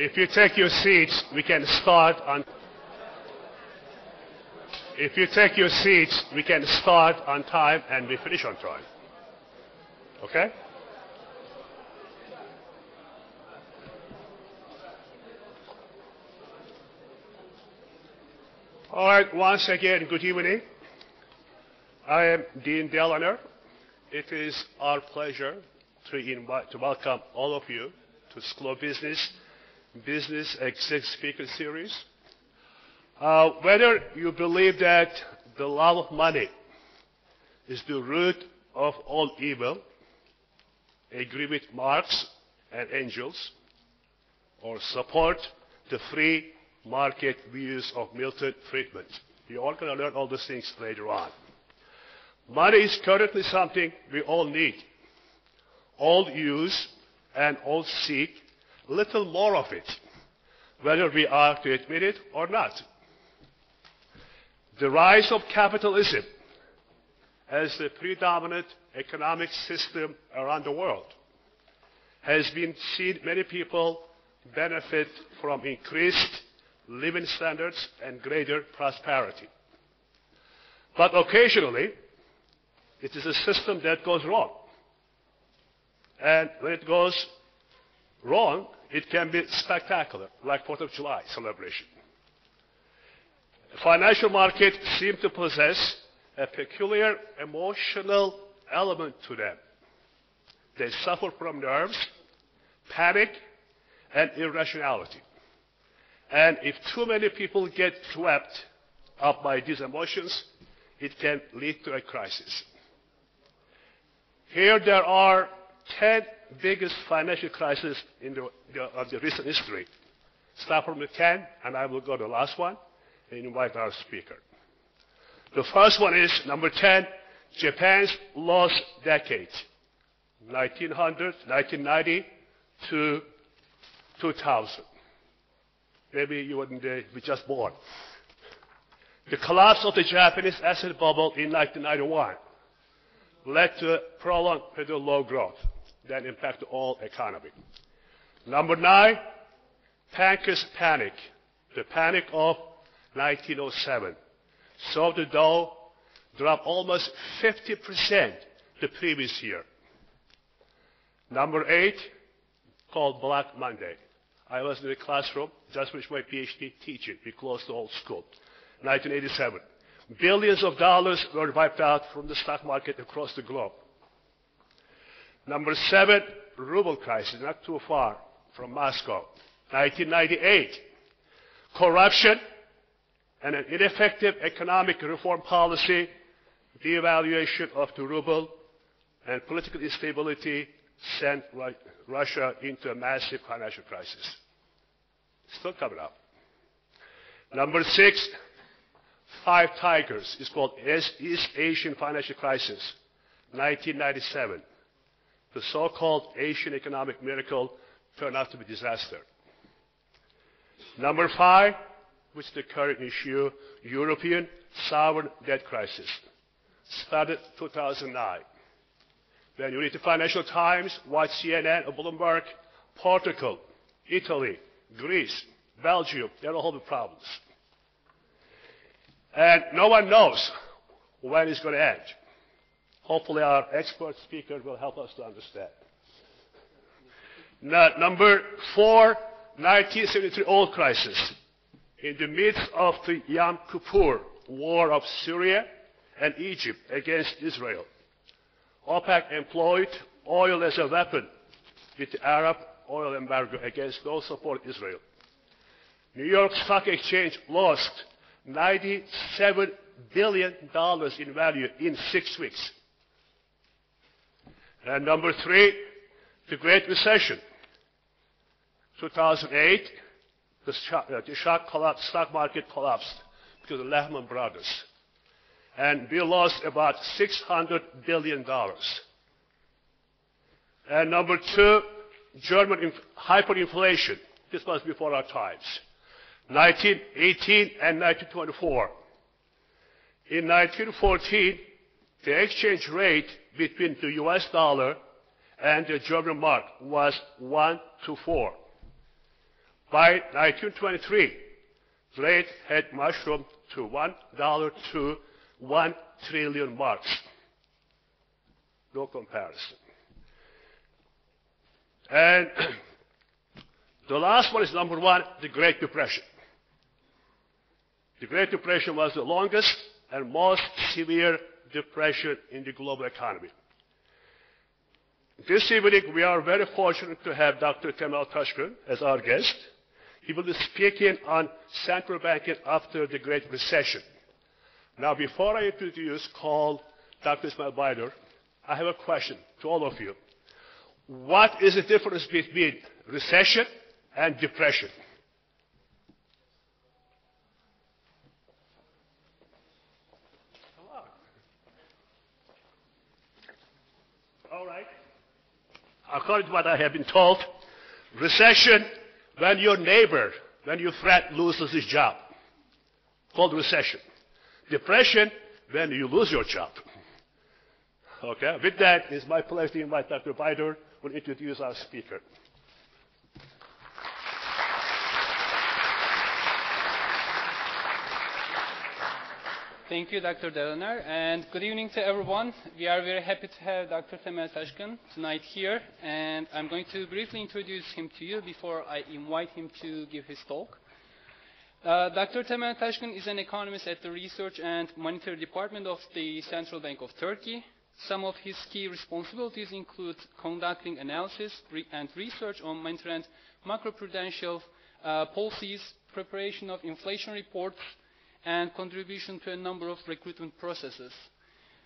If you take your seats, we can start on. If you take your seats, we can start on time and we finish on time. Okay? All right, once again, good evening. I am Dean Delano. It is our pleasure to welcome all of you to School of Business Exec Speaker Series. Whether you believe that the love of money is the root of all evil, agree with Marx and Engels, or support the free market views of Milton Friedman, you're all going to learn all these things later on. Money is currently something we all need, all use, and all seek a little more of it, whether we are to admit it or not. The rise of capitalism as the predominant economic system around the world has been seen many people benefit from increased living standards and greater prosperity. But occasionally, it is a system that goes wrong. And when it goes wrong, it can be spectacular, like 4th of July celebration. Financial markets seem to possess a peculiar emotional element to them. They suffer from nerves, panic, and irrationality. And if too many people get swept up by these emotions, it can lead to a crisis. Here there are 10 biggest financial crises in the recent history. Start from the 10, and I will go to the last one and invite our speaker. The first one is, number 10, Japan's lost decade, 1990 to 2000. Maybe you wouldn't be just born. The collapse of the Japanese asset bubble in 1991 led to prolonged period of low growth that impacted all economy. Number 9, Pankers panic, the panic of 1907. So the Dow dropped almost 50% the previous year. Number 8, called Black Monday. I was in the classroom, just finished my PhD teaching. We closed the whole school. 1987. Billions of dollars were wiped out from the stock market across the globe. Number 7, ruble crisis, not too far from Moscow. 1998. Corruption and an ineffective economic reform policy, devaluation of the ruble, and political instability sent Russia into a massive financial crisis. Still coming up. Number 6, 5 tigers. It's called East Asian Financial Crisis, 1997. The so-called Asian economic miracle turned out to be a disaster. Number 5, which is the current issue, European sovereign debt crisis. Started 2009. When you read the Financial Times, watch CNN or Bloomberg, Portugal, Italy, Greece, Belgium, they're all the problems. And no one knows when it's going to end. Hopefully our expert speaker will help us to understand. Now, number 4, 1973 oil crisis. In the midst of the Yom Kippur war of Syria and Egypt against Israel, OPEC employed oil as a weapon with the Arab oil embargo against those who support Israel. New York Stock Exchange lost $97 billion in value in 6 weeks. And number 3, the Great Recession. 2008, the stock market collapsed because of Lehman Brothers. And we lost about $600 billion. And number 2, German hyperinflation. This was before our times. 1918 and 1924. In 1914, the exchange rate between the US dollar and the German mark was 1 to 4. By 1923, the rate had mushroomed to $1 to 1 trillion marks. No comparison. And the last one is number one, the Great Depression. The Great Depression was the longest and most severe depression in the global economy. This evening, we are very fortunate to have Dr. Temel Taşkın as our guest. He will be speaking on central banking after the Great Recession. Now, before I introduce Dr. Ismail Baydar, I have a question to all of you. What is the difference between recession and depression? All right. According to what I have been told, recession, when your neighbor, when your friend loses his job, called recession. Depression, when you lose your job. Okay, with that, it's my pleasure to invite Dr. Baydar who will introduce our speaker. Thank you, Dr. Delaner, and good evening to everyone. We are very happy to have Dr. Temel Taşkın tonight here, and I'm going to briefly introduce him to you before I invite him to give his talk. Dr. Temel Taşkın is an economist at the Research and Monetary Department of the Central Bank of Turkey. Some of his key responsibilities include conducting analysis and research on monetary and macroprudential policies, preparation of inflation reports, and contribution to a number of recruitment processes.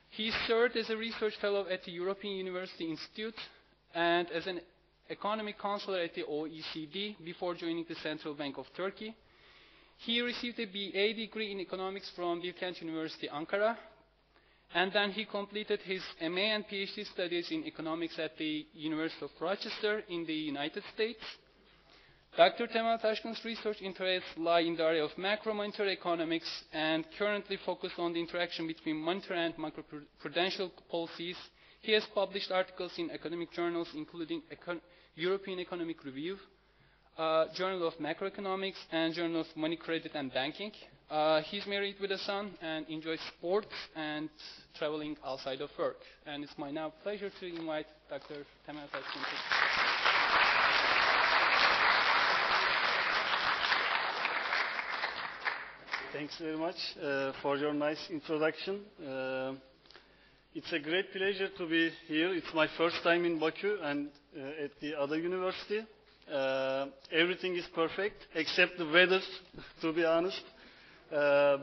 He served as a research fellow at the European University Institute and as an economic counselor at the OECD before joining the Central Bank of Turkey. He received a BA degree in economics from Bilkent University, Ankara, and then he completed his MA and PhD studies in economics at the University of Rochester in the United States. Dr. Temel Taşkın's research interests lie in the area of macro-monetary economics and currently focus on the interaction between monetary and macroprudential policies. He has published articles in academic journals including European Economic Review, Journal of Macroeconomics, and Journal of Money, Credit and Banking. He's married with a son and enjoys sports and traveling outside of work. And it's my now pleasure to invite Dr. Temel Taşkın to Thanks very much for your nice introduction. It's a great pleasure to be here. It's my first time in Baku and at the other university. Everything is perfect except the weather, to be honest.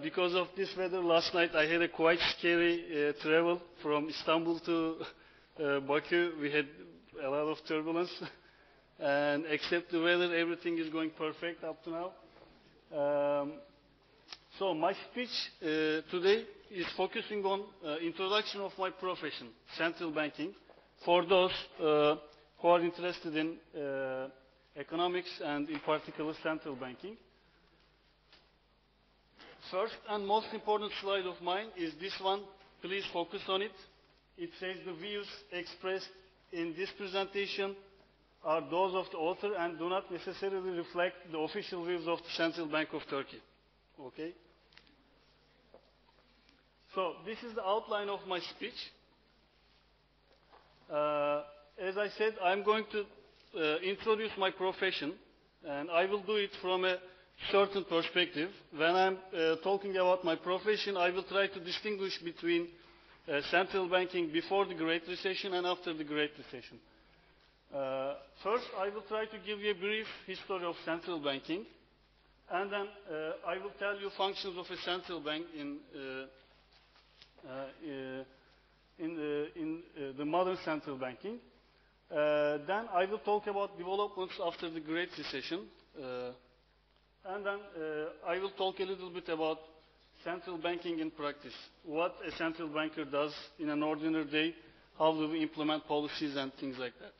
Because of this weather, last night I had a quite scary travel from Istanbul to Baku. We had a lot of turbulence. And except the weather, everything is going perfect up to now. So my speech today is focusing on introduction of my profession, central banking, for those who are interested in economics and in particular central banking. First and most important slide of mine is this one. Please focus on it. It says the views expressed in this presentation are those of the author and do not necessarily reflect the official views of the Central Bank of Turkey. Okay? So this is the outline of my speech. As I said, I'm going to introduce my profession, and I will do it from a certain perspective. When I'm talking about my profession, I will try to distinguish between central banking before the Great Recession and after the Great Recession. First, I will try to give you a brief history of central banking, and then I will tell you functions of a central bank in the modern central banking. Then I will talk about developments after the Great Recession, and then I will talk a little bit about central banking in practice, what a central banker does in an ordinary day, how do we implement policies and things like that.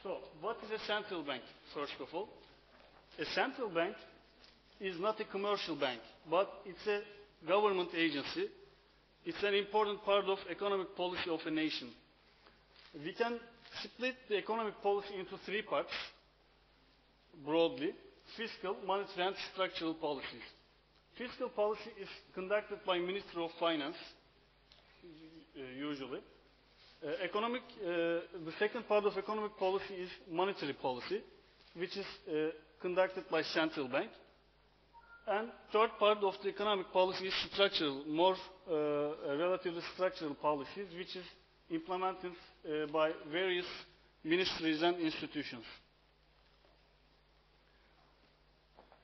So, what is a central bank, first of all? A central bank is not a commercial bank, but it's a government agency. It's an important part of economic policy of a nation. We can split the economic policy into three parts, broadly: fiscal, monetary, and structural policies. Fiscal policy is conducted by Minister of Finance, usually. The second part of economic policy is monetary policy, which is conducted by central bank. And third part of the economic policy is structural, more relatively structural policies, which is implemented by various ministries and institutions.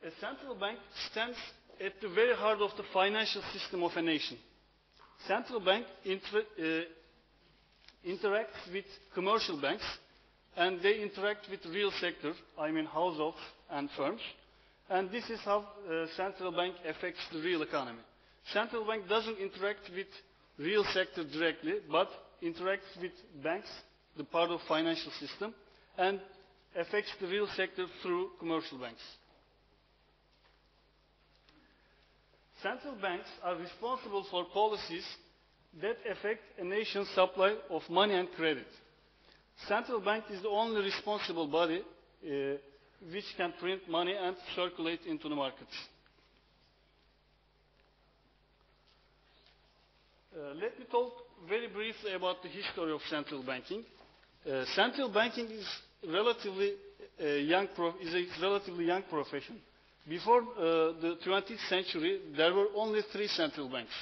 A central bank stands at the very heart of the financial system of a nation. Central bank interacts with commercial banks, and they interact with real sector, I mean households and firms. And this is how central bank affects the real economy. Central bank doesn't interact with real sector directly, but interacts with banks, the part of financial system, and affects the real sector through commercial banks. Central banks are responsible for policies that affect a nation's supply of money and credit. Central bank is the only responsible body which can print money and circulate into the markets. Let me talk very briefly about the history of central banking. Central banking is a relatively young profession. Before the 20th century, there were only three central banks,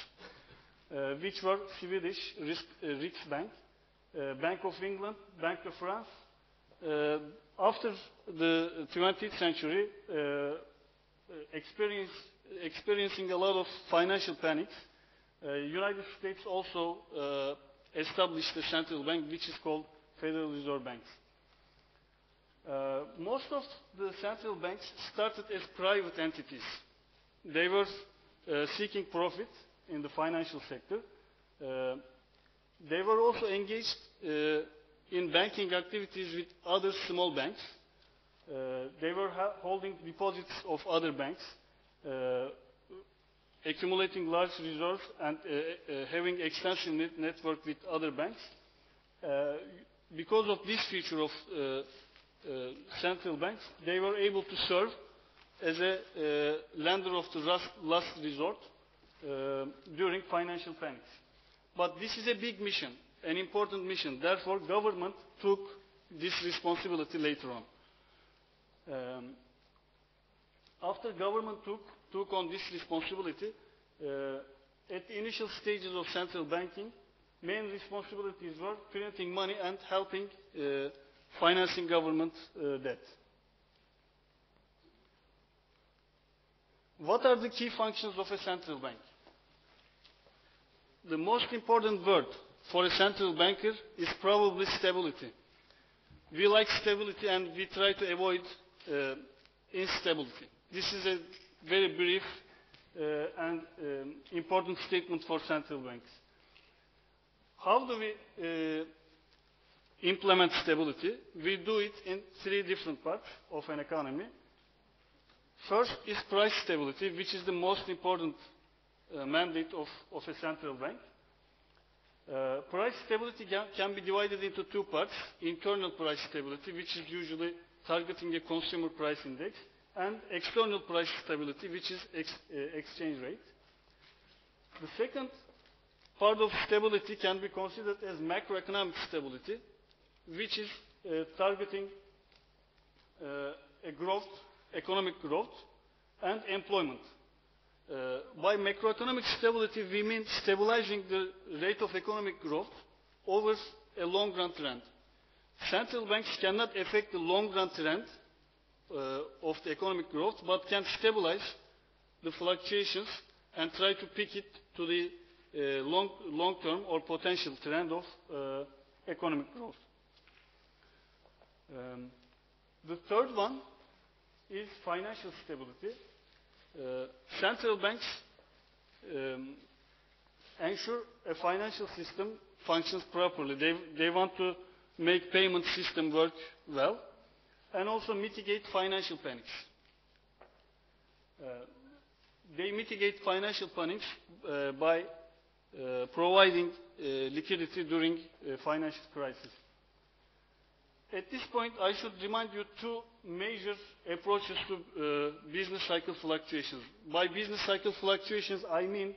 which were Swedish Riksbank, Bank of England, Bank of France. After the 20th century, experiencing a lot of financial panics, United States also established a central bank, which is called Federal Reserve Banks. Most of the central banks started as private entities. They were seeking profit in the financial sector. They were also engaged in banking activities with other small banks. They were holding deposits of other banks, accumulating large reserves, and having extensive network with other banks. Because of this feature of central banks, they were able to serve as a lender of the last resort during financial panics. But this is a big mission, an important mission. Therefore, government took this responsibility later on. After government took on this responsibility, at the initial stages of central banking, main responsibilities were printing money and helping financing government debt. What are the key functions of a central bank? The most important word for a central banker is probably stability. We like stability and we try to avoid instability. This is a very brief and important statement for central banks. How do we implement stability? We do it in three different parts of an economy. First is price stability, which is the most important mandate of a central bank. Price stability can be divided into two parts: internal price stability, which is usually targeting a consumer price index, and external price stability, which is exchange rate. The second part of stability can be considered as macroeconomic stability, which is targeting economic growth and employment. By macroeconomic stability, we mean stabilizing the rate of economic growth over a long-run trend. Central banks cannot affect the long-run trend of the economic growth, but can stabilize the fluctuations and try to pick it to the long-term or potential trend of economic growth. The third one is financial stability. Central banks ensure a financial system functions properly. They want to make payment system work well and also mitigate financial panics. They mitigate financial panics by providing liquidity during financial crisis. At this point, I should remind you two major approaches to business cycle fluctuations. By business cycle fluctuations, I mean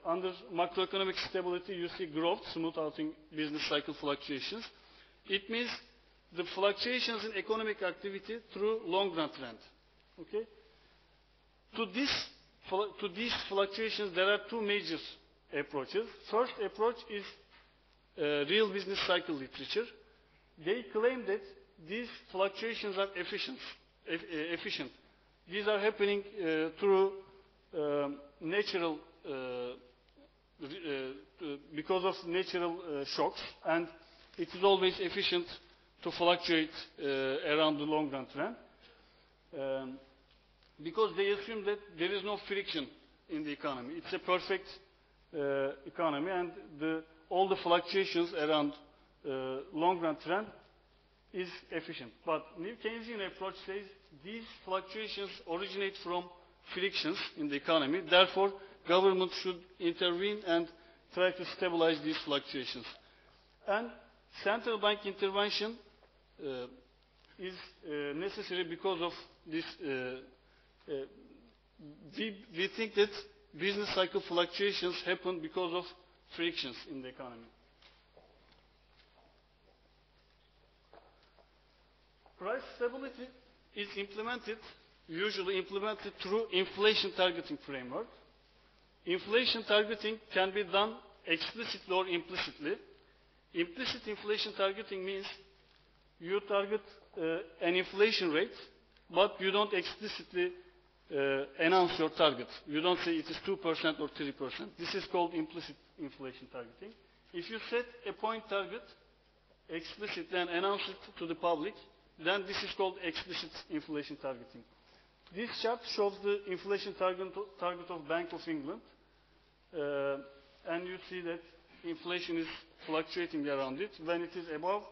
under macroeconomic stability, you see growth, smooth outing business cycle fluctuations. It means the fluctuations in economic activity through long-run trend. Okay? To these fluctuations, there are two major approaches. First approach is real business cycle literature. They claim that these fluctuations are efficient. These are happening through natural, because of natural shocks, and it is always efficient to fluctuate around the long-run trend. Because they assume that there is no friction in the economy. It's a perfect economy, and all the fluctuations around long-run trend is efficient. But New Keynesian approach says these fluctuations originate from frictions in the economy. Therefore, government should intervene and try to stabilize these fluctuations. And central bank intervention is necessary because of this. We think that business cycle fluctuations happen because of frictions in the economy. Price stability is usually implemented through inflation targeting framework. Inflation targeting can be done explicitly or implicitly. Implicit inflation targeting means you target an inflation rate, but you don't explicitly announce your target. You don't say it is 2% or 3%. This is called implicit inflation targeting. If you set a point target explicitly and announce it to the public, then this is called explicit inflation targeting. This chart shows the inflation target of Bank of England. And you see that inflation is fluctuating around it. When it is above,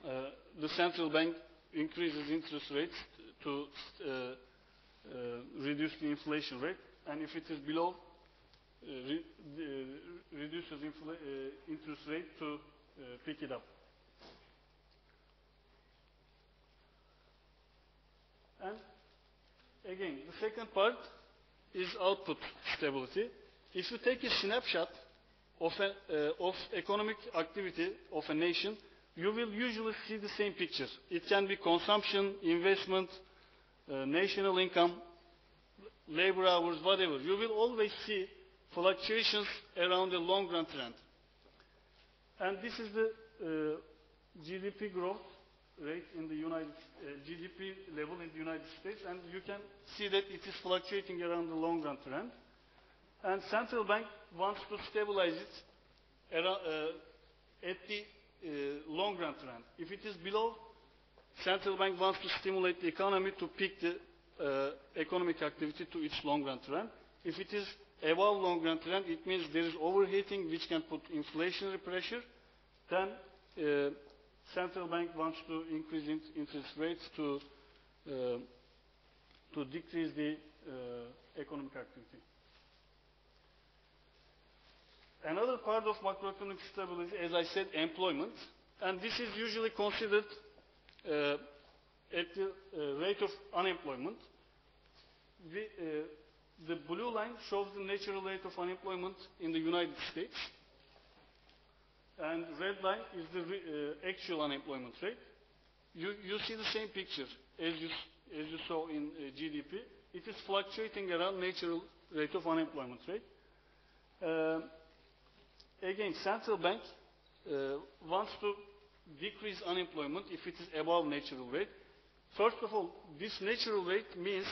the central bank increases interest rates to reduce the inflation rate. And if it is below, reduces interest rate to pick it up. And again, the second part is output stability. If you take a snapshot of economic activity of a nation, you will usually see the same picture. It can be consumption, investment, national income, labor hours, whatever. You will always see fluctuations around the long-run trend. And this is the GDP growth rate in the GDP level in the United States, and you can see that it is fluctuating around the long-run trend. And central bank wants to stabilize it at the long-run trend. If it is below, central bank wants to stimulate the economy to pick the economic activity to its long-run trend. If it is above long-run trend, it means there is overheating, which can put inflationary pressure. Then central bank wants to increase interest rates to decrease the economic activity. Another part of macroeconomic stability, as I said, employment. And this is usually considered at the rate of unemployment. The blue line shows the natural rate of unemployment in the United States. And red line is the actual unemployment rate. You see the same picture as you saw in GDP. It is fluctuating around natural rate of unemployment rate. Again, central bank wants to decrease unemployment if it is above natural rate. First of all, this natural rate means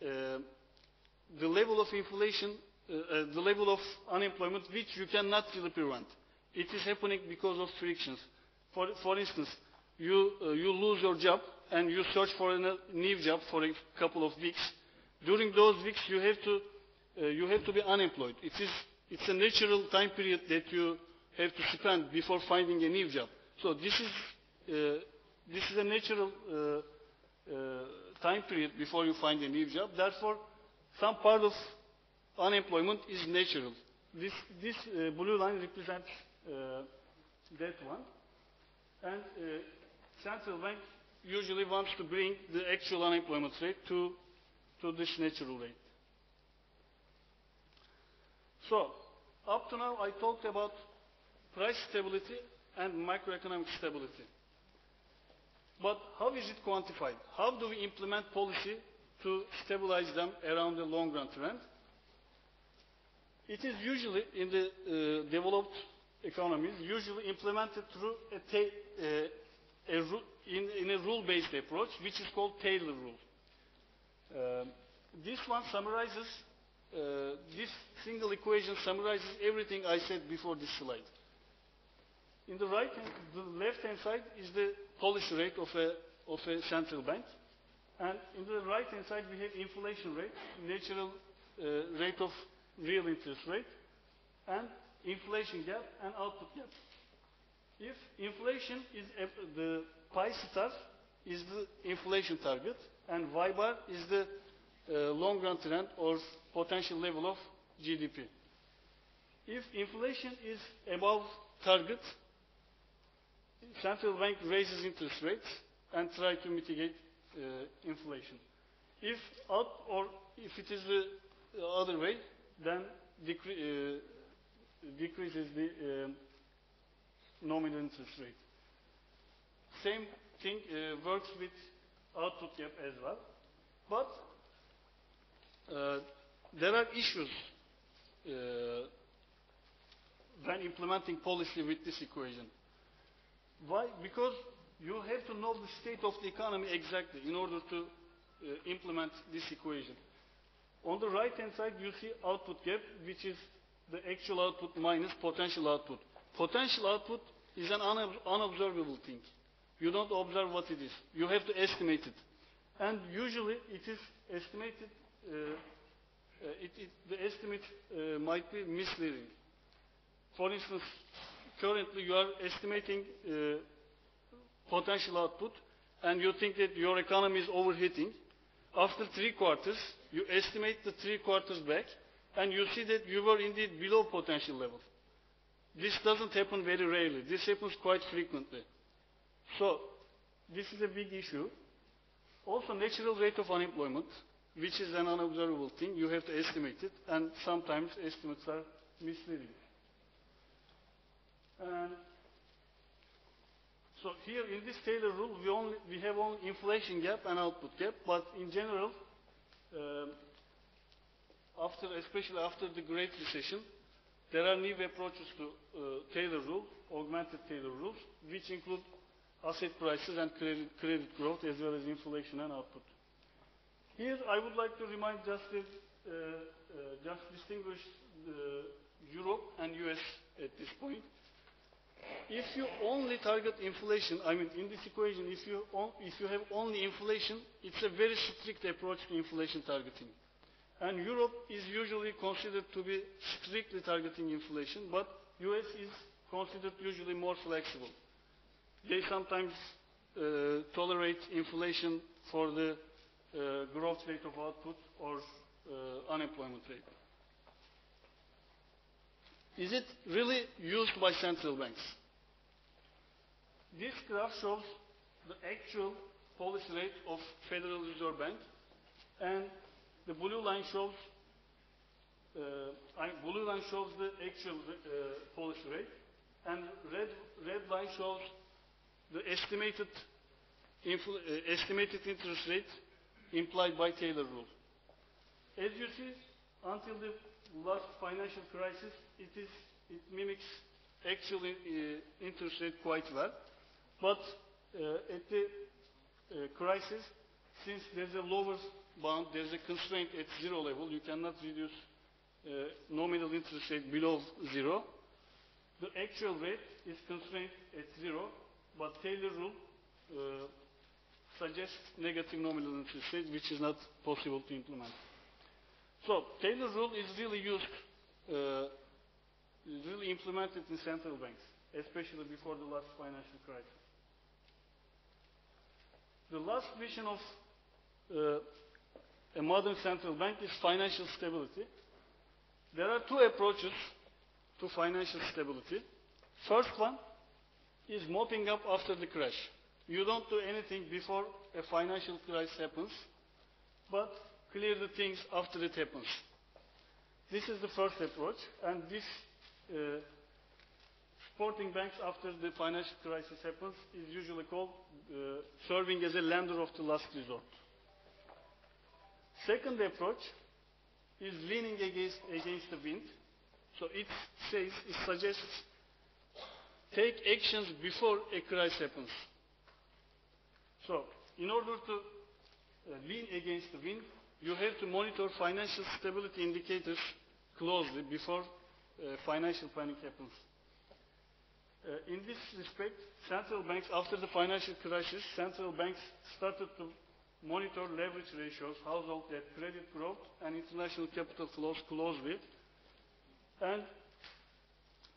the level of inflation, the level of unemployment which you cannot really prevent. It is happening because of frictions. For instance, you lose your job and you search for a new job for a couple of weeks. During those weeks, you have to be unemployed. It's a natural time period that you have to spend before finding a new job. So this is a natural time period before you find a new job. Therefore, some part of unemployment is natural. This blue line represents that one. And central bank usually wants to bring the actual unemployment rate to this natural rate. So, up to now I talked about price stability and macroeconomic stability. But how is it quantified? How do we implement policy to stabilize them around the long run trend? It is usually in the developed economies usually implemented through in a rule-based approach, which is called Taylor rule. This one summarizes, this single equation summarizes everything I said before this slide. In the left-hand side is the policy rate of a central bank, and in the right-hand side we have inflation rate, natural rate of real interest rate, and inflation gap and output gap. If inflation is the pi star is the inflation target, and y bar is the long-run trend or potential level of GDP. If inflation is above target, central bank raises interest rates and try to mitigate inflation. If it is the other way, then decreases the nominal interest rate. Same thing works with output gap as well. But there are issues when implementing policy with this equation. Why? Because you have to know the state of the economy exactly in order to implement this equation. On the right-hand side, you see output gap, which is the actual output minus potential output. Potential output is an unobservable thing. You don't observe what it is. You have to estimate it. And usually it is estimated, the estimate might be misleading. For instance, currently you are estimating potential output and you think that your economy is overheating. After 3 quarters, you estimate the 3 quarters back and you see that you were indeed below potential level. This doesn't happen very rarely. This happens quite frequently. So, this is a big issue. Also, natural rate of unemployment, which is an unobservable thing, you have to estimate it, and sometimes estimates are misleading. And so here in this Taylor rule, we have only inflation gap and output gap, but in general, especially after the Great Recession, there are new approaches to Taylor rule, augmented Taylor rules, which include asset prices and credit growth as well as inflation and output. Here I would like to remind just distinguish Europe and US at this point. If you only target inflation, I mean in this equation, if you have only inflation, it's a very strict approach to inflation targeting. And Europe is usually considered to be strictly targeting inflation, but US is considered usually more flexible. They sometimes tolerate inflation for the growth rate of output or unemployment rate. Is it really used by central banks? This graph shows the actual policy rate of Federal Reserve Bank, and the blue line shows the actual policy rate, and red line shows the estimated interest rate implied by Taylor rule. As you see, until the last financial crisis, it mimics actual interest rate quite well. But at the crisis, since there's a lower bound, there's a constraint at 0 level, you cannot reduce nominal interest rate below 0. The actual rate is constrained at 0, but Taylor rule suggests negative nominal interest rate, which is not possible to implement. So Taylor rule is really used, is really implemented in central banks, especially before the last financial crisis. The last vision of a modern central bank is financial stability. There are 2 approaches to financial stability. First one is mopping up after the crash. You don't do anything before a financial crisis happens, but clear the things after it happens. This is the first approach, and this supporting banks after the financial crisis happens is usually called serving as a lender of the last resort. Second approach is leaning against the wind. So it suggests take actions before a crisis happens. So in order to lean against the wind, you have to monitor financial stability indicators closely before financial panic happens. In this respect, central banks, after the financial crisis, central banks started to monitor leverage ratios, household debt, credit growth, and international capital flows closely, and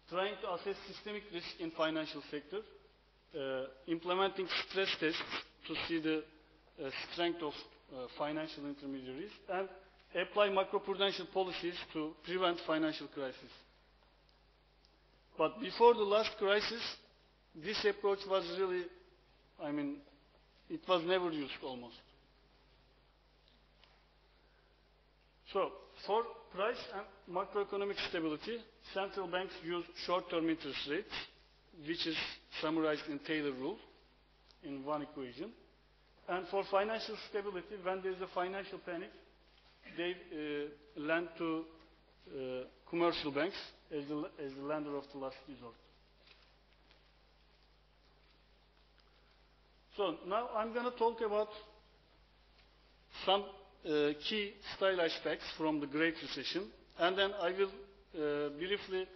trying to assess systemic risk in financial sector, implementing stress tests to see the strength of financial intermediaries, and apply macroprudential policies to prevent financial crisis. But before the last crisis, this approach was really, it was never used almost. So, for price and macroeconomic stability, central banks use short-term interest rates, which is summarized in Taylor rule in one equation. And for financial stability, when there is a financial panic, they lend to commercial banks as the lender of the last resort. So now I'm going to talk about some key stylized facts from the Great Recession, and then I will briefly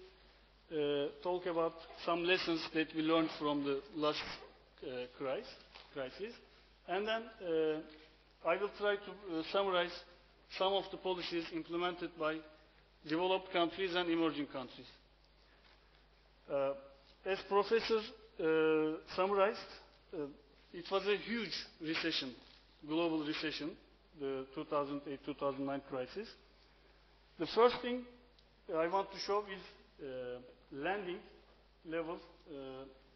talk about some lessons that we learned from the last crisis, and then I will try to summarize some of the policies implemented by developed countries and emerging countries. As Professor summarized, it was a huge recession, global recession, the 2008-2009 crisis. The first thing I want to show is lending levels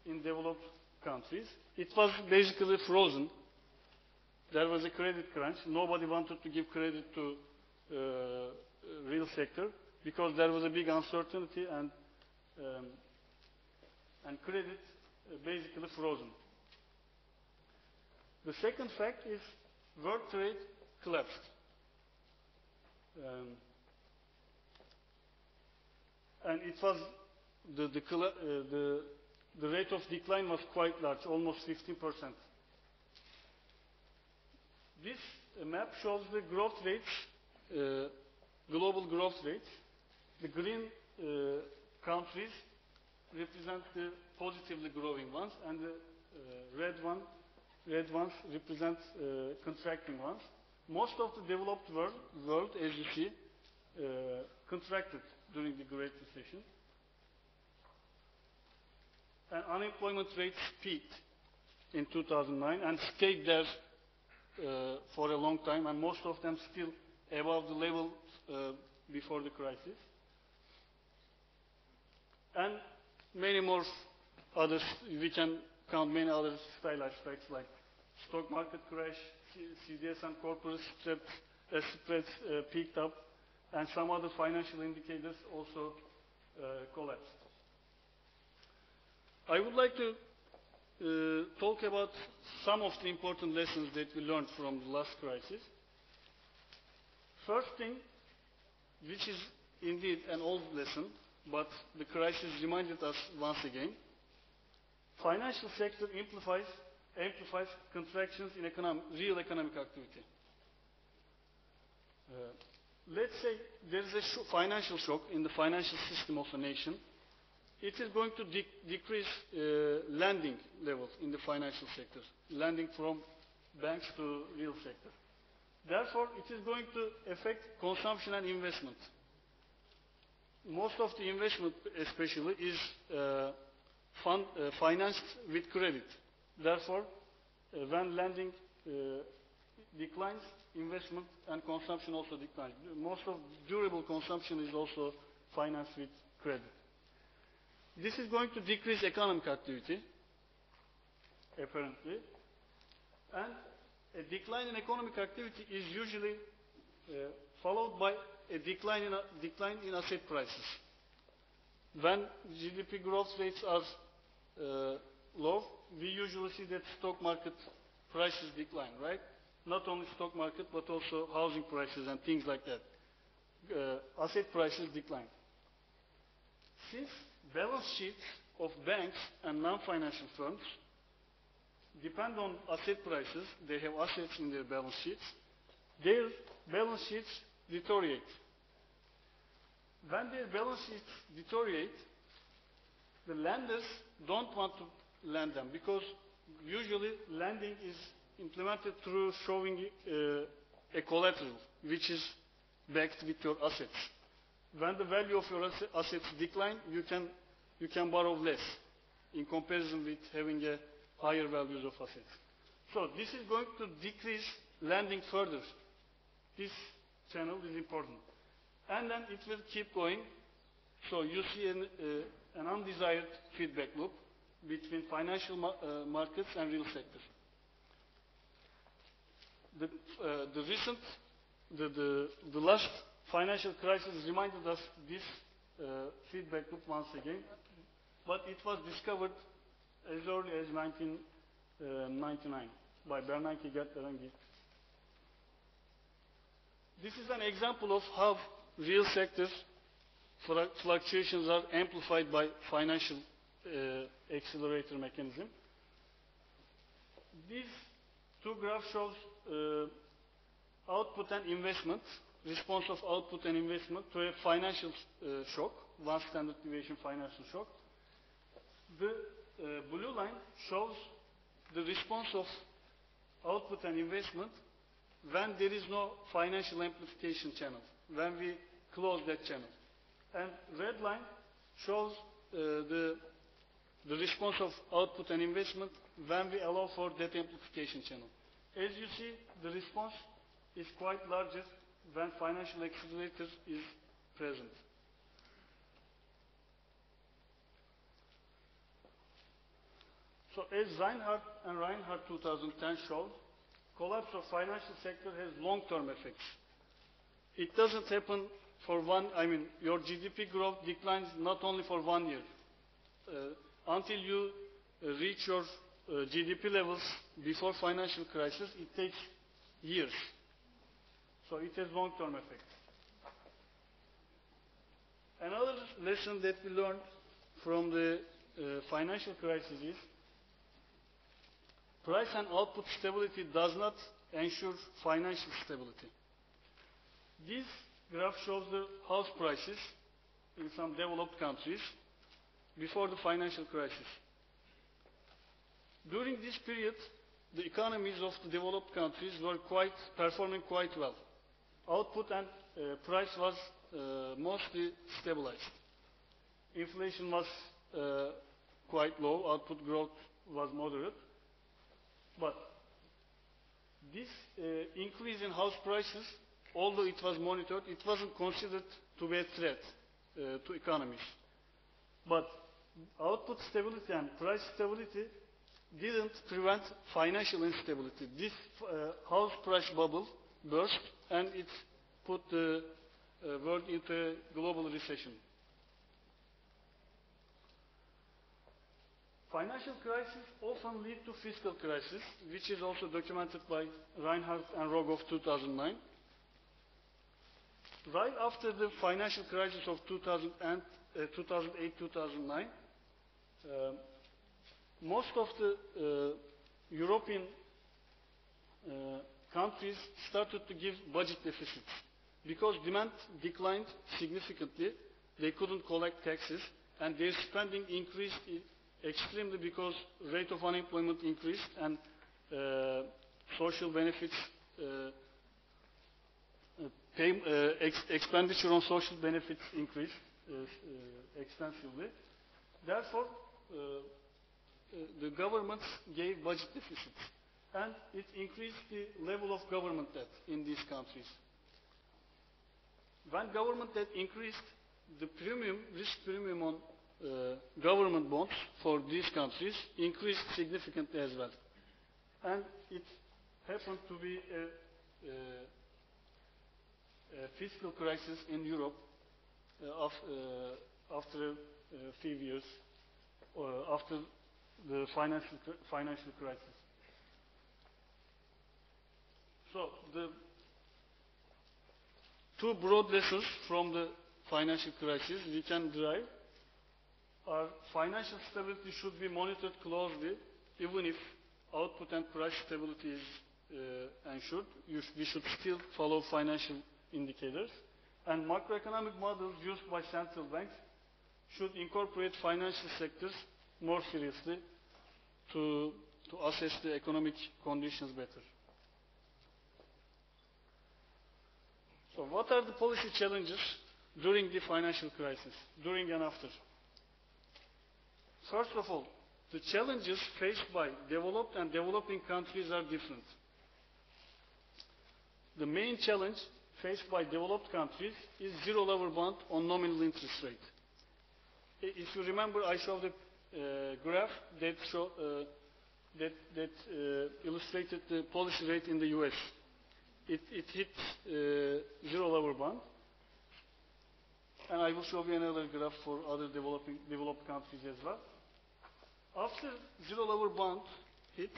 in developed countries. It was basically frozen. There was a credit crunch. Nobody wanted to give credit to real sector because there was a big uncertainty, and credit basically frozen. The second fact is world trade collapsed. And it was the rate of decline was quite large, almost 15%. This map shows the growth rates, global growth rates. The green countries represent the positively growing ones, and the red ones represent contracting ones. Most of the developed world, as you see, contracted during the Great Recession. And unemployment rates peaked in 2009 and stayed there for a long time, and most of them still above the level before the crisis. And many more others, we can count many other stylized facts like stock market crash, CDS and corporate spreads peaked up, and some other financial indicators also collapsed. I would like to talk about some of the important lessons that we learned from the last crisis. First thing, which is indeed an old lesson, but the crisis reminded us once again, financial sector amplifies contractions in real economic activity. Let's say there is a financial shock in the financial system of a nation. It is going to decrease lending levels in the financial sector, lending from banks to real sector. Therefore, it is going to affect consumption and investment. Most of the investment, especially, is financed with credit. Therefore, when lending declines, investment and consumption also declines. Most of durable consumption is also financed with credit. This is going to decrease economic activity, apparently. And a decline in economic activity is usually followed by a decline in asset prices. When GDP growth rates are low, we usually see that stock market prices decline, right? Not only stock market, but also housing prices and things like that. Asset prices decline. Since balance sheets of banks and non-financial firms depend on asset prices, they have assets in their balance sheets, their balance sheets deteriorate. When their balance sheets deteriorate, the lenders don't want to lend them because usually lending is implemented through showing a collateral which is backed with your assets. When the value of your assets decline, you can borrow less in comparison with having a higher values of assets. So this is going to decrease lending further. This channel is important. And then it will keep going. So you see an undesired feedback loop between financial markets and real sector. The last financial crisis reminded us this feedback loop once again, but it was discovered as early as 1999 by Bernanke, Gatterangi. This is an example of how real sector fluctuations are amplified by financial accelerator mechanism. These two graphs shows output and investment, response of output and investment to a financial shock, one standard deviation financial shock. The blue line shows the response of output and investment when there is no financial amplification channel, when we close that channel. And red line shows the response of output and investment when we allow for that amplification channel. As you see, the response is quite larger when financial accelerator is present. So as Reinhardt and Reinhardt 2010 showed, collapse of financial sector has long-term effects. It doesn't happen for your GDP growth declines not only for 1 year. Until you reach your GDP levels before financial crisis, it takes years. So it has long-term effects. Another lesson that we learned from the financial crisis is price and output stability does not ensure financial stability. This graph shows the house prices in some developed countries before the financial crisis. During this period, the economies of the developed countries were performing quite well. Output and price was mostly stabilized. Inflation was quite low, output growth was moderate. But this increase in house prices, although it was monitored, it wasn't considered to be a threat to economies. But output stability and price stability didn't prevent financial instability. This house price bubble burst and it put the world into a global recession. Financial crises often lead to fiscal crisis, which is also documented by Reinhardt and Rogoff 2009. Right after the financial crisis of 2008-2009, most of the European countries started to give budget deficits. Because demand declined significantly, they couldn't collect taxes, and their spending increased extremely because rate of unemployment increased and social benefits, expenditure on social benefits increased extensively. Therefore, the governments gave budget deficits, and it increased the level of government debt in these countries. When government debt increased, the risk premium on government bonds for these countries increased significantly as well. And it happened to be a fiscal crisis in Europe after a few years, after the financial crisis. So the two broad lessons from the financial crisis we can derive are: financial stability should be monitored closely, even if output and price stability is ensured. We should still follow financial indicators. And macroeconomic models used by central banks should incorporate financial sectors more seriously to assess the economic conditions better. So what are the policy challenges during the financial crisis, during and after? First of all, the challenges faced by developed and developing countries are different. The main challenge faced by developed countries is zero-level bond on nominal interest rate. If you remember, I showed a graph that illustrated the policy rate in the US. It hit zero-level bond. And I will show you another graph for other developed countries as well. After zero-level bond hit,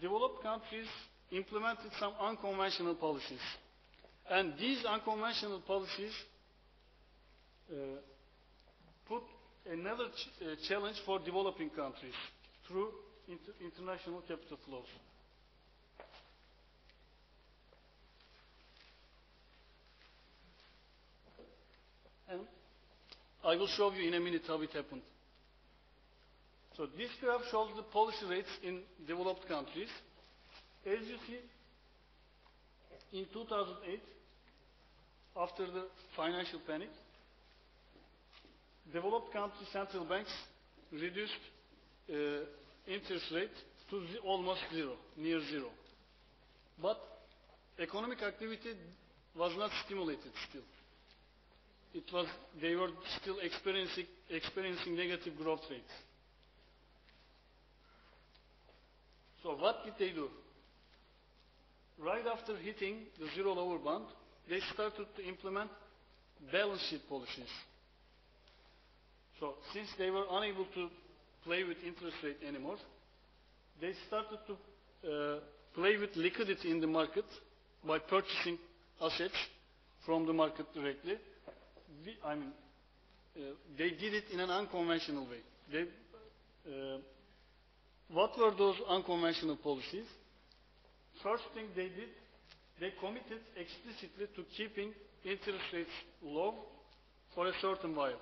developed countries implemented some unconventional policies. And these unconventional policies put another challenge for developing countries through international capital flows. And I will show you in a minute how it happened. So this graph shows the policy rates in developed countries. As you see, in 2008, after the financial panic, developed country central banks reduced interest rate to almost zero, near zero. But economic activity was not stimulated still. They were still experiencing negative growth rates. So what did they do? Right after hitting the zero-level bond, they started to implement balance sheet policies. So since they were unable to play with interest rate anymore, they started to play with liquidity in the market by purchasing assets from the market directly. They did it in an unconventional way. What were those unconventional policies? First thing they did, they committed explicitly to keeping interest rates low for a certain while.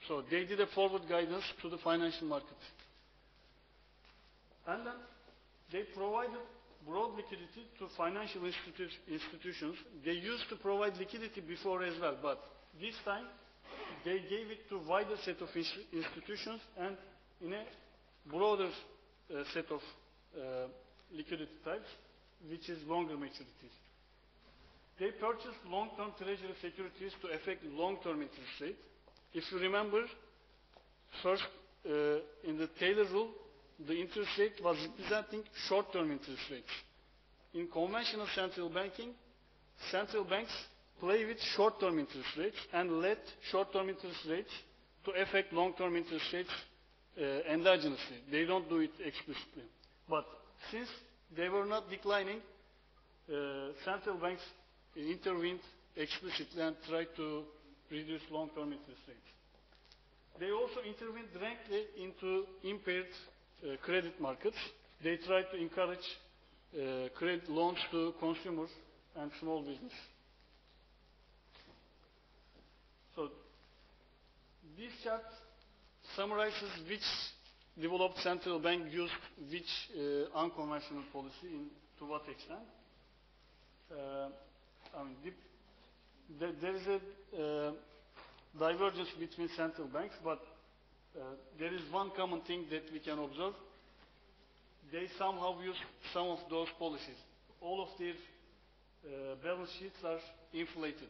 So they did a forward guidance to the financial market. And then they provided broad liquidity to financial institutions. They used to provide liquidity before as well, but this time they gave it to a wider set of institutions and in a broader set of liquidity types, which is longer maturities. They purchased long-term treasury securities to affect long-term interest rate. If you remember, first in the Taylor rule, the interest rate was representing short-term interest rates. In conventional central banking, central banks play with short-term interest rates and let short-term interest rates to affect long-term interest rates endogenously. They don't do it explicitly. But since they were not declining, central banks intervened explicitly and tried to reduce long-term interest rates. They also intervened directly into impaired credit markets. They tried to encourage credit loans to consumers and small business. So this chart summarizes which developed central bank used which unconventional policy to what extent. There is a divergence between central banks, but there is one common thing that we can observe. They somehow use some of those policies. All of their balance sheets are inflated.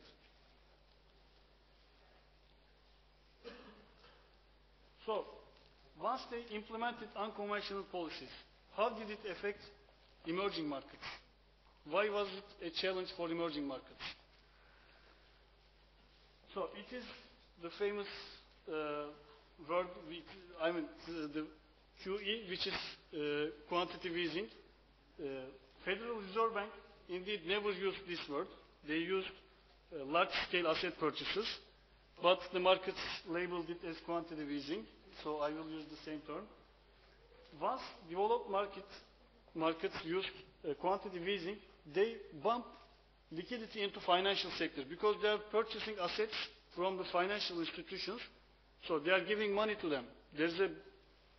So, once they implemented unconventional policies, how did it affect emerging markets? Why was it a challenge for emerging markets? So, it is the famous word, the QE, which is quantitative easing. Federal Reserve Bank indeed never used this word. They used large-scale asset purchases, but the markets labeled it as quantitative easing, so I will use the same term. Once developed markets used quantitative easing, they bump liquidity into financial sector because they are purchasing assets from the financial institutions, so they are giving money to them. There's a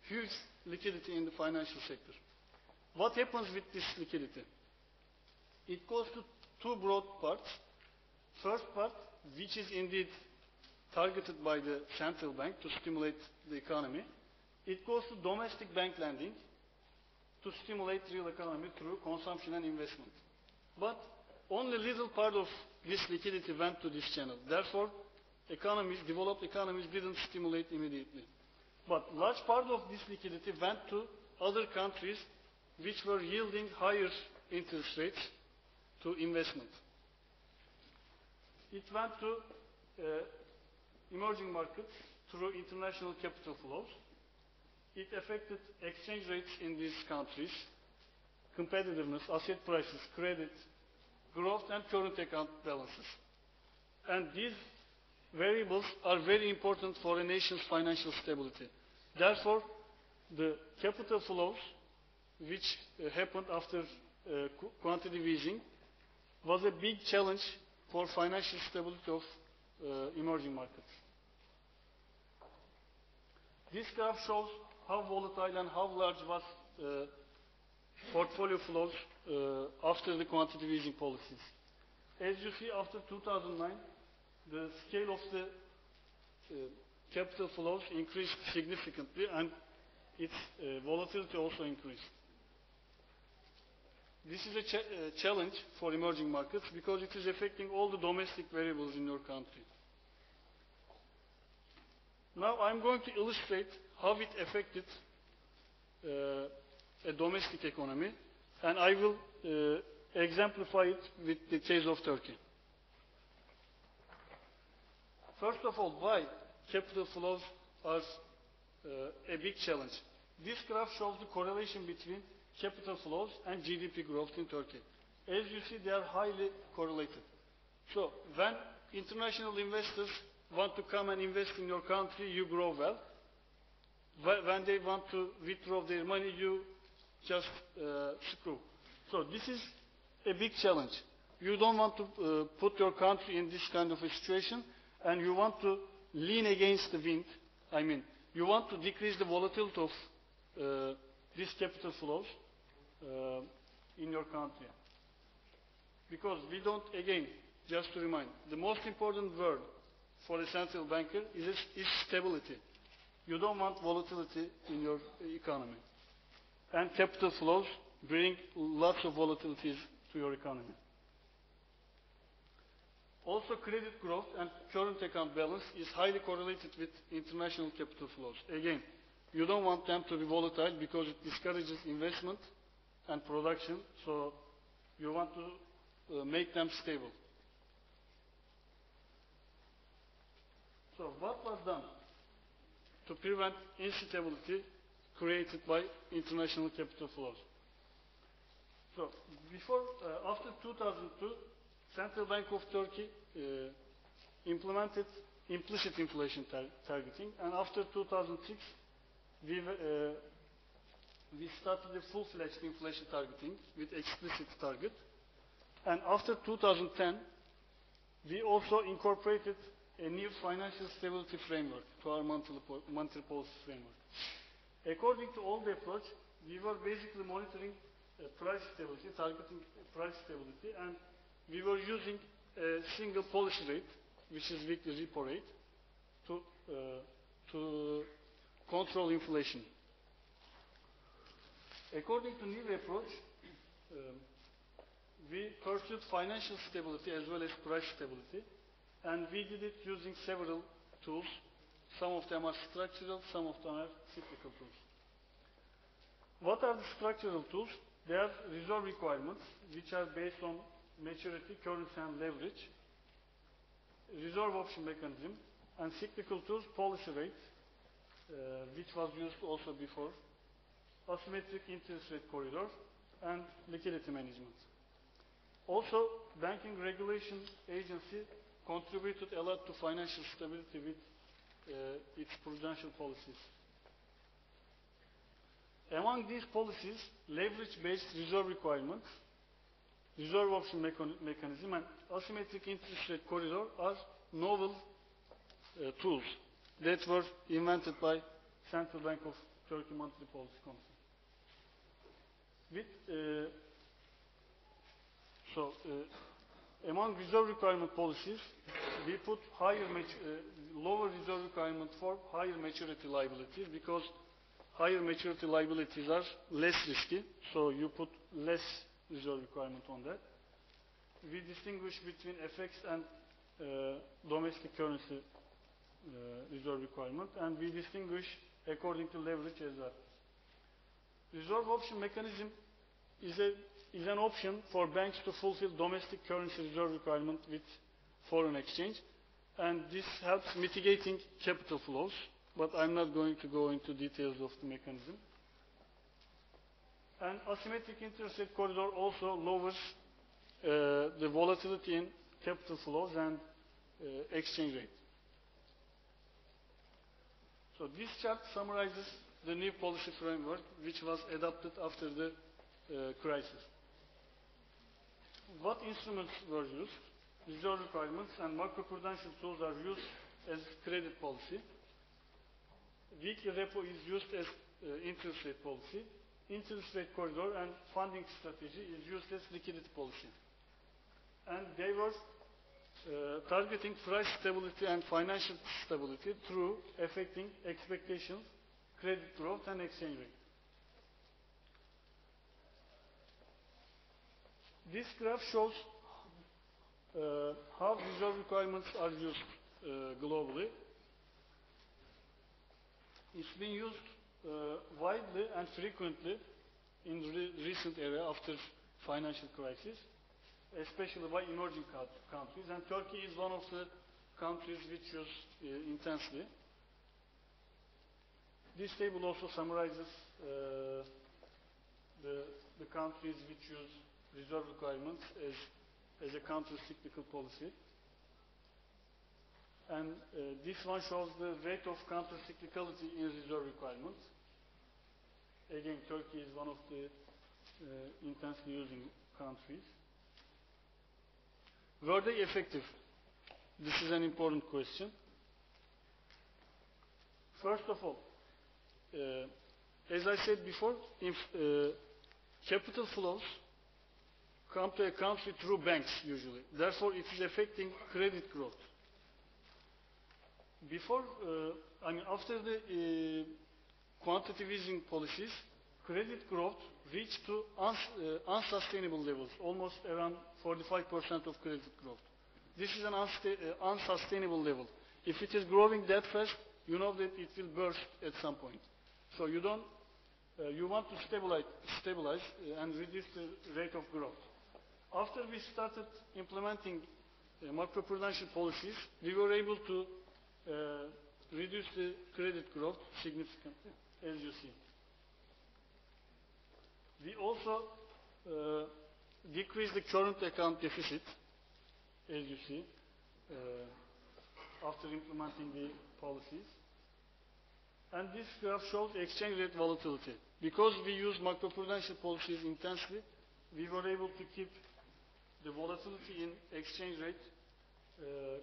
huge liquidity in the financial sector. What happens with this liquidity? It goes to two broad parts. First part, which is indeed targeted by the central bank to stimulate the economy, it goes to domestic bank lending to stimulate real economy through consumption and investment. But only little part of this liquidity went to this channel. Therefore, developed economies didn't stimulate immediately. But large part of this liquidity went to other countries which were yielding higher interest rates to investment. It went to emerging markets through international capital flows. It affected exchange rates in these countries, competitiveness, asset prices, credit, growth, and current account balances. And these variables are very important for a nation's financial stability. Therefore, the capital flows, which happened after quantitative easing, was a big challenge for financial stability of emerging markets. This graph shows how volatile and how large was portfolio flows after the quantitative easing policies. As you see, after 2009, the scale of the capital flows increased significantly and its volatility also increased. This is a challenge for emerging markets because it is affecting all the domestic variables in your country. Now I'm going to illustrate how it affected a domestic economy, and I will exemplify it with the case of Turkey. First of all, why capital flows are a big challenge? This graph shows the correlation between capital flows and GDP growth in Turkey. As you see, they are highly correlated. So, when international investors want to come and invest in your country, you grow well. When they want to withdraw their money, you just screw. So, this is a big challenge. You don't want to put your country in this kind of a situation, and you want to lean against the wind. I mean, you want to decrease the volatility of these capital flows in your country. Because we don't, again, just to remind, the most important word for a central banker is stability. You don't want volatility in your economy. And capital flows bring lots of volatilities to your economy. Also, credit growth and current account balance is highly correlated with international capital flows. Again, you don't want them to be volatile because it discourages investment and production, so you want to make them stable. So what was done to prevent instability created by international capital flows? So after 2002, Central Bank of Turkey implemented implicit inflation targeting, and after 2006, we started a full-fledged inflation targeting with explicit target. And after 2010, we also incorporated a new financial stability framework to our monetary policy framework. According to all the approach, we were basically monitoring price stability, targeting price stability, and we were using a single policy rate, which is weekly repo rate, to control inflation. According to new approach, we pursued financial stability as well as price stability, and we did it using several tools, Some of them are structural, some of them are cyclical tools. What are the structural tools? They are reserve requirements, which are based on maturity, currency, and leverage. Reserve option mechanism, and cyclical tools, policy rate, which was used also before, asymmetric interest rate corridor, and liquidity management. Also, Banking Regulation Agency contributed a lot to financial stability with its prudential policies. Among these policies, leverage-based reserve requirements, reserve option mechanism, and asymmetric interest rate corridor are novel tools that were invented by Central Bank of Turkey Monetary Policy Commission. Among reserve requirement policies, we put lower reserve requirement for higher maturity liabilities, because higher maturity liabilities are less risky, so you put less reserve requirement on that. We distinguish between FX and domestic currency reserve requirement, and we distinguish according to leverage as well. Reserve option mechanism is an option for banks to fulfill domestic currency reserve requirement with foreign exchange, and this helps mitigating capital flows, but I'm not going to go into details of the mechanism. And asymmetric interest rate corridor also lowers the volatility in capital flows and exchange rate. So this chart summarizes the new policy framework which was adopted after the crisis. What instruments were used? Reserve requirements and macroprudential tools are used as credit policy. Weekly repo is used as interest rate policy. Interest rate corridor and funding strategy is used as liquidity policy. And they were targeting price stability and financial stability through affecting expectations, credit growth, and exchange rate. This graph shows how reserve requirements are used globally. It's been used widely and frequently in recent era after financial crisis, especially by emerging countries, and Turkey is one of the countries which use intensely. This table also summarizes the countries which use reserve requirements as a counter-cyclical policy. And this one shows the rate of counter-cyclicality in reserve requirements. Again, Turkey is one of the intensely using countries. Were they effective? This is an important question. First of all, as I said before, if capital flows come to a country through banks usually. Therefore, it is affecting credit growth. After the quantitative easing policies, credit growth reached to unsustainable levels, almost around 45% of credit growth. This is an unsustainable level. If it is growing that fast, you know that it will burst at some point. So you want to stabilize and reduce the rate of growth. After we started implementing macroprudential policies, we were able to reduce the credit growth significantly, as you see. We also decreased the current account deficit, as you see, after implementing the policies. And this graph shows exchange rate volatility. Because we use macroprudential policies intensely, we were able to keep the volatility in exchange rate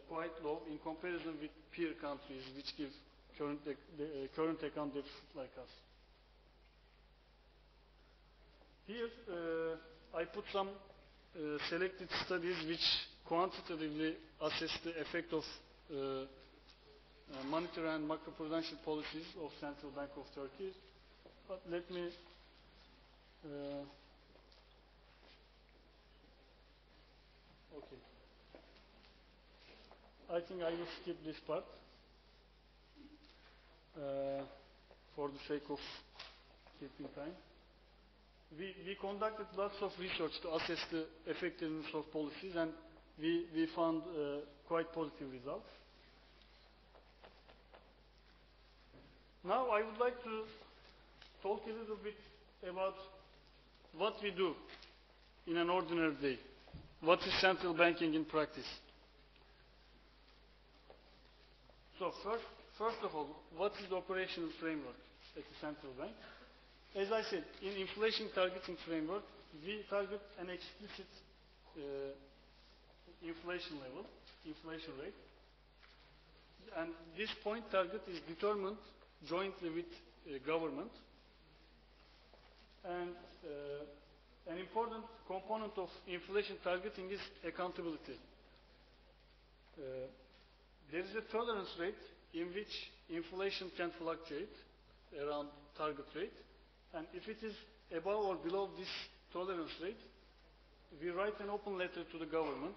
quite low in comparison with peer countries which give current account deficit like us. Here I put some selected studies which quantitatively assess the effect of monetary and macroprudential policies of Central Bank of Turkey. But let me okay. I think I will skip this part. for the sake of keeping time. We conducted lots of research to assess the effectiveness of policies, and we found quite positive results. Now I would like to talk a little bit about what we do in an ordinary day. What is central banking in practice? So first of all, what is the operational framework at the central bank? As I said, in inflation targeting framework, we target an explicit inflation level, inflation rate. And this point target is determined jointly with government. And an important component of inflation targeting is accountability. There is a tolerance rate in which inflation can fluctuate around target rate. And if it is above or below this tolerance rate, we write an open letter to the government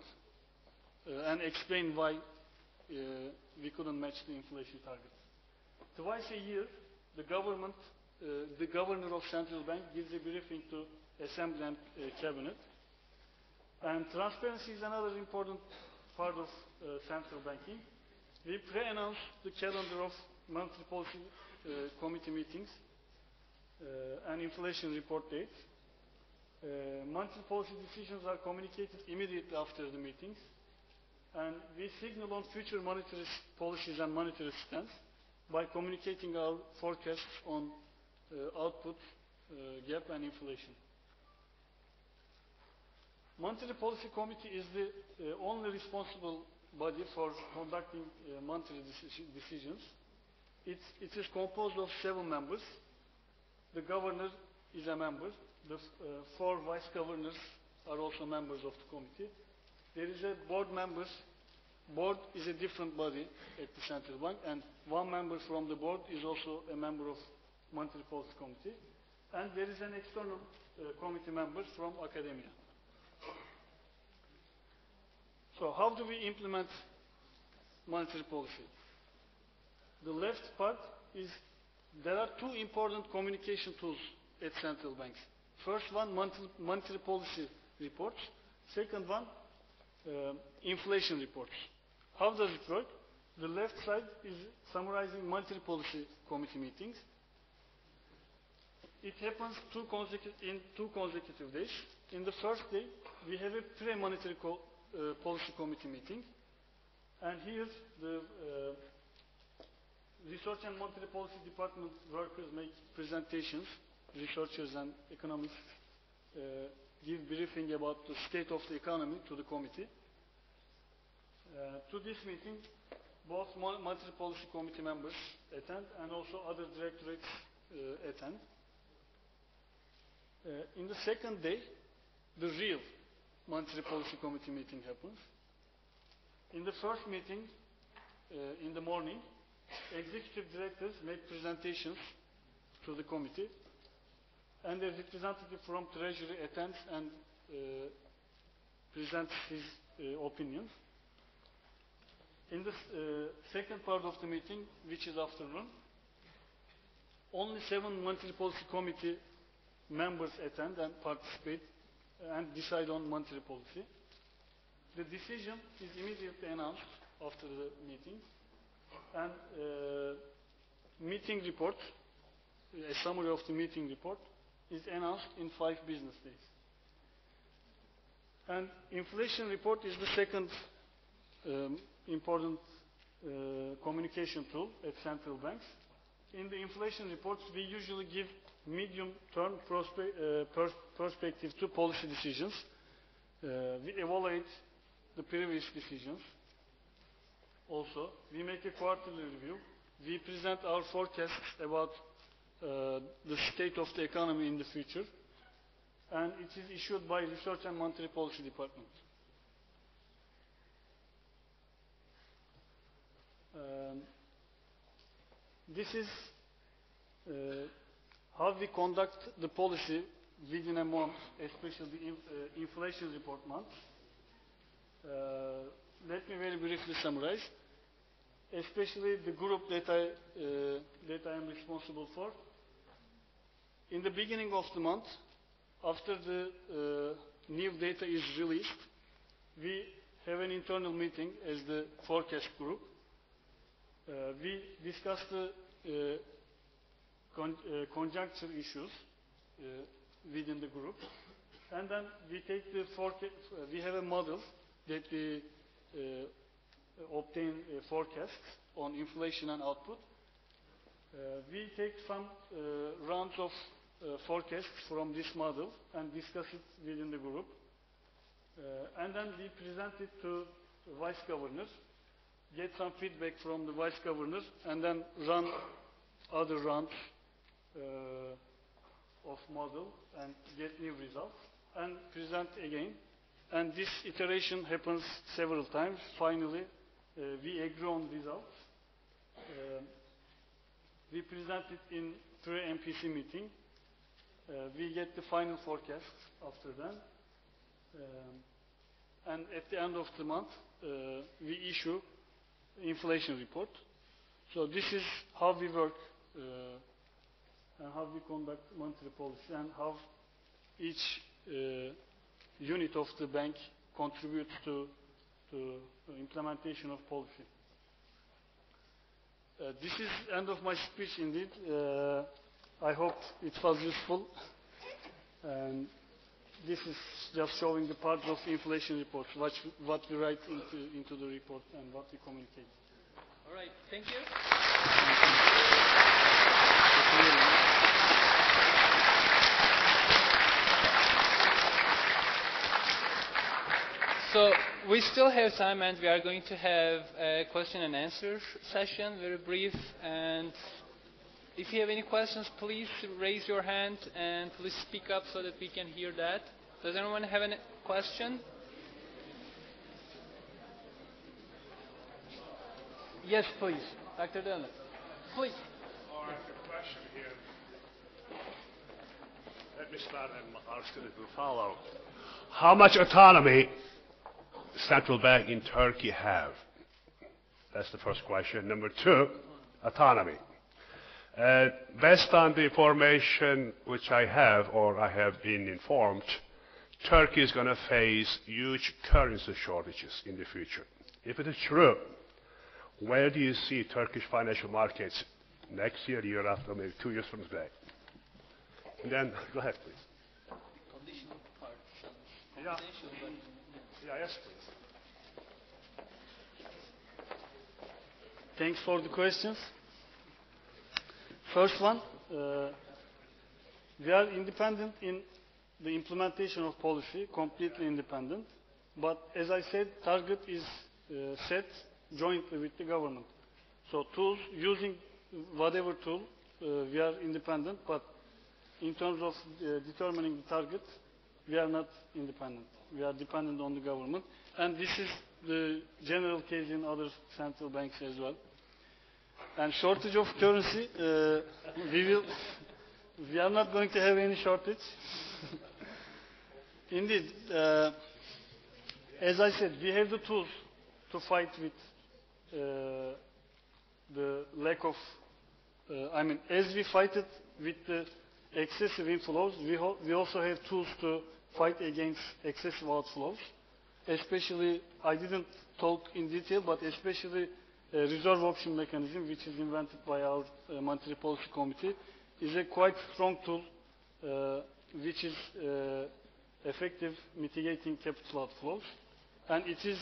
and explain why we couldn't match the inflation target. Twice a year, the governor of central bank gives a briefing to Assembly and Cabinet. And transparency is another important part of central banking. We pre-announce the calendar of monthly policy committee meetings and inflation report dates. Monthly policy decisions are communicated immediately after the meetings. And we signal on future monetary policies and monetary stance by communicating our forecasts on output, gap and inflation. Monetary Policy Committee is the only responsible body for conducting monetary decisions. It is composed of 7 members. The governor is a member. The 4 vice governors are also members of the committee. There is a board members. Board is a different body at the central bank, and 1 member from the board is also a member of Monetary Policy Committee. And there is an external committee member from academia. So how do we implement monetary policy? The left part is there are 2 important communication tools at central banks. First one, monetary policy reports. Second one, inflation reports. How does it work? The left side is summarizing monetary policy committee meetings. It happens in 2 consecutive days. In the first day, we have a pre-monetary policy committee meeting. And here, the research and monetary policy department workers make presentations. Researchers and economists give briefing about the state of the economy to the committee. To this meeting, both monetary policy committee members attend and also other directorates attend. In the second day, the real monetary policy committee meeting happens. In the first meeting, in the morning, executive directors make presentations to the committee, and a representative from Treasury attends and presents his opinions. In the second part of the meeting, which is afternoon, only 7 monetary policy committee members attend and participate and decide on monetary policy. The decision is immediately announced after the meeting, and meeting report, a summary of the meeting report, is announced in 5 business days. And inflation report is the second important communication tool at central banks. In the inflation reports, we usually give medium-term perspective to policy decisions. We evaluate the previous decisions. Also, we make a quarterly review. We present our forecasts about the state of the economy in the future. And it is issued by Research and Monetary Policy Department. This is how we conduct the policy within a month, especially the inflation report month. Let me very briefly summarize. especially the group that I am responsible for. In the beginning of the month, after the new data is released, we have an internal meeting as the forecast group. We discuss the conjuncture issues within the group, and then we take the forecast. We have a model that we obtain forecasts on inflation and output. We take some rounds of forecasts from this model and discuss it within the group. And then we present it to the vice governor, get some feedback from the vice governor, and then run other rounds of model and get new results and present again. And this iteration happens several times. Finally, we agree on results. We present it in pre-MPC meeting. We get the final forecast after that. And at the end of the month, we issue inflation report. So this is how we work and how we conduct monetary policy and how each unit of the bank contributes to implementation of policy. This is the end of my speech indeed. I hope it was useful. And this is just showing the part of inflation report, what we write into the report and what we communicate. All right, thank you. So we still have time, and we are going to have a question and answer session, very brief. And if you have any questions, please raise your hand and please speak up so that we can hear that. Does anyone have any question? Yes, please. Dr. Dillon. Please. I'll ask a question here. Let me start and our student will follow. How much autonomy the central bank in Turkey have? That's the first question. Number two, autonomy. Based on the information which I have, or I have been informed, Turkey is going to face huge currency shortages in the future. If it is true, where do you see Turkish financial markets next year, year after, maybe 2 years from today? And then, go ahead, please. Conditional part. Yeah. Yeah, yes, please. Thanks for the questions. First one, we are independent in the implementation of policy, completely independent. But as I said, target is set jointly with the government. So tools, using whatever tool, we are independent, but in terms of determining the target, we are not independent. We are dependent on the government. And this is the general case in other central banks as well. And shortage of currency, we are not going to have any shortage. Indeed, as I said, we have the tools to fight with the lack of, as we fight it with the excessive inflows, we also have tools to fight against excessive outflows. Especially, I didn't talk in detail, but especially reserve auction mechanism, which is invented by our monetary policy committee, is a quite strong tool, which is effective mitigating capital outflows. And it is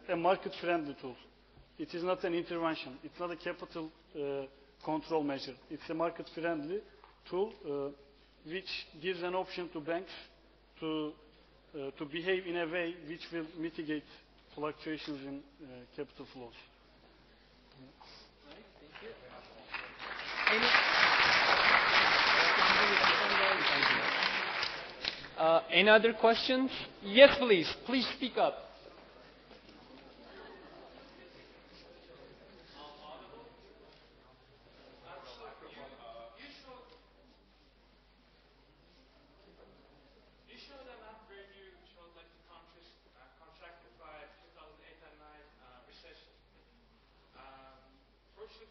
a market-friendly tool. It is not an intervention. It's not a capital control measure. It's a market-friendly tool, which gives an option to banks to behave in a way which will mitigate fluctuations in capital flows. Right, thank you. Any other questions? Yes, please. Please speak up.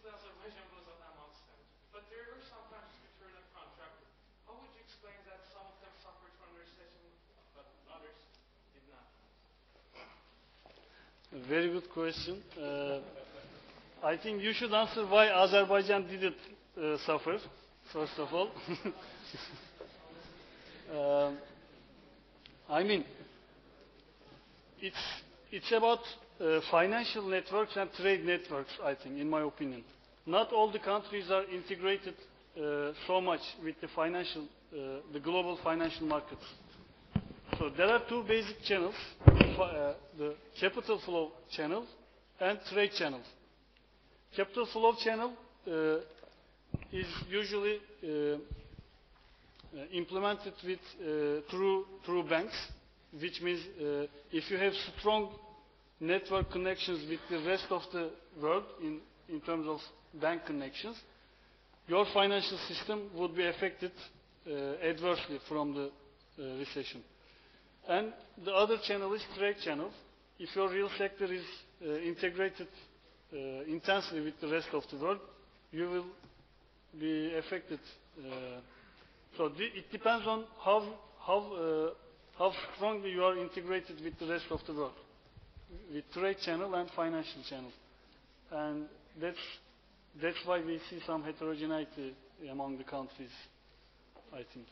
obviously Azerbaijan was an outstanding, but there were some countries which were not contracted. How would you explain that some of them suffered from recession, but others did not? Very good question. I think you should answer why Azerbaijan didn't suffer, first of all. I mean, it's about financial networks and trade networks, I think, in my opinion. Not all the countries are integrated so much with the financial, the global financial markets. So there are two basic channels, the capital flow channel and trade channel. Capital flow channel is usually implemented with, through banks, which means if you have strong network connections with the rest of the world in terms of bank connections, your financial system would be affected adversely from the recession. And the other channel is trade channel. If your real sector is integrated intensely with the rest of the world, you will be affected. So it depends on how strongly you are integrated with the rest of the world, with trade channel and financial channel. And that's why we see some heterogeneity among the countries, I think.